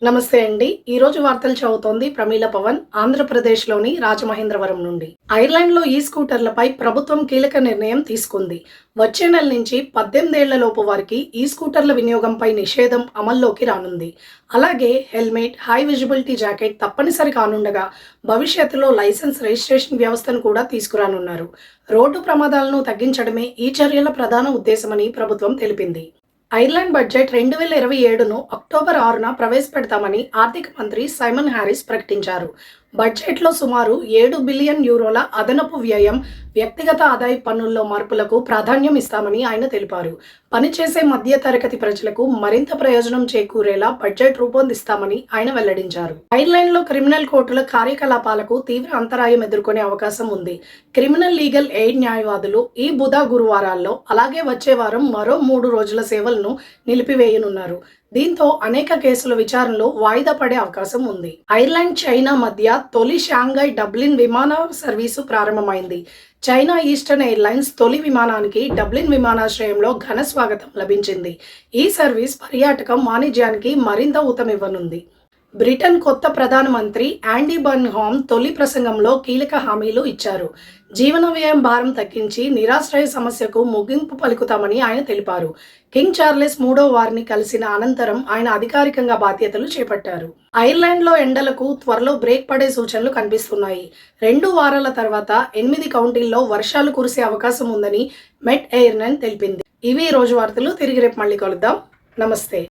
నమస్తే అండి. ఈరోజు వార్తలు చదువుతోంది ప్రమీల పవన్. ఆంధ్రప్రదేశ్‌లోని రాజమహేంద్రవరం నుండి. ఐర్లాండ్‌లో ఈ స్కూటర్లపై ప్రభుత్వం కీలక నిర్ణయం తీసుకుంది. వచ్చే నెల నుంచి 18 ఏళ్లలోపు వారికి ఈ స్కూటర్ల వినియోగంపై నిషేధం అమల్లోకి రానుంది. అలాగే హెల్మెట్, హై విజిబిలిటీ జాకెట్ తప్పనిసరి కానుండగా భవిష్యత్తులో లైసెన్స్ రిజిస్ట్రేషన్ వ్యవస్థను కూడా తీసుకురానున్నారు. రోడ్డు ప్రమాదాలను తగ్గించడమే ఈ చర్యల ప్రధాన ఉద్దేశమని ప్రభుత్వం తెలిపింది. ఐర్లాండ్ బడ్జెట్ 2027ను అక్టోబర్ 6న ప్రవేశపెడతామని ఆర్థిక మంత్రి సైమన్ హారిస్ ప్రకటించారు. బడ్జెట్లో సుమారు 7 బిలియన్ యూరోల అదనపు వ్యయం, వ్యక్తిగత ఆదాయ పన్నుల్లో మార్పులకు ప్రాధాన్యం ఇస్తామని ఆయన తెలిపారు. పనిచేసే మధ్యతరగతి ప్రజలకు మరింత ప్రయోజనం చేకూరేలా బడ్జెట్ రూపొందిస్తామని ఆయన వెల్లడించారు. ఐర్లాండ్లో క్రిమినల్ కోర్టుల కార్యకలాపాలకు తీవ్ర అంతరాయం ఎదుర్కొనే అవకాశం ఉంది. క్రిమినల్ లీగల్ ఎయిడ్ న్యాయవాదులు ఈ గురువారాల్లో, అలాగే వచ్చే వారం మరో 3 రోజుల సేవలను నిలిపివేయనున్నారు. దీంతో అనేక కేసుల విచారణలు వాయిదా పడే అవకాశం ఉంది. ఐర్లాండ్, చైనా మధ్య తొలి షాంఘై డబ్లిన్ విమాన సర్వీసు ప్రారంభమైంది. చైనా ఈస్టర్న్ ఎయిర్లైన్స్ తొలి విమానానికి డబ్లిన్ విమానాశ్రయంలో ఘన స్వాగతం లభించింది. ఈ సర్వీస్ పర్యాటకం, వాణిజ్యానికి మరింత ఊతమివ్వనుంది. బ్రిటన్ కొత్త ప్రధానమంత్రి యాండీ బర్న్హామ్ తొలి ప్రసంగంలో కీలక హామీలు ఇచ్చారు. జీవన వ్యయం భారం తగ్గించి నిరాశ్రయ సమస్యకు ముగింపు పలుకుతామని ఆయన తెలిపారు. కింగ్ చార్లెస్ III వారిని కలిసిన అనంతరం ఆయన అధికారికంగా బాధ్యతలు చేపట్టారు. ఐర్లాండ్లో ఎండలకు త్వరలో బ్రేక్ పడే సూచనలు కనిపిస్తున్నాయి. 2 వారాల తర్వాత 8 కౌంటీల్లో వర్షాలు కురిసే అవకాశం ఉందని మెట్ ఎయిర్లైన్ తెలిపింది. ఇవి ఈ రోజు వార్తలు. తిరిగి రేపు మళ్ళీ కలుద్దాం. నమస్తే.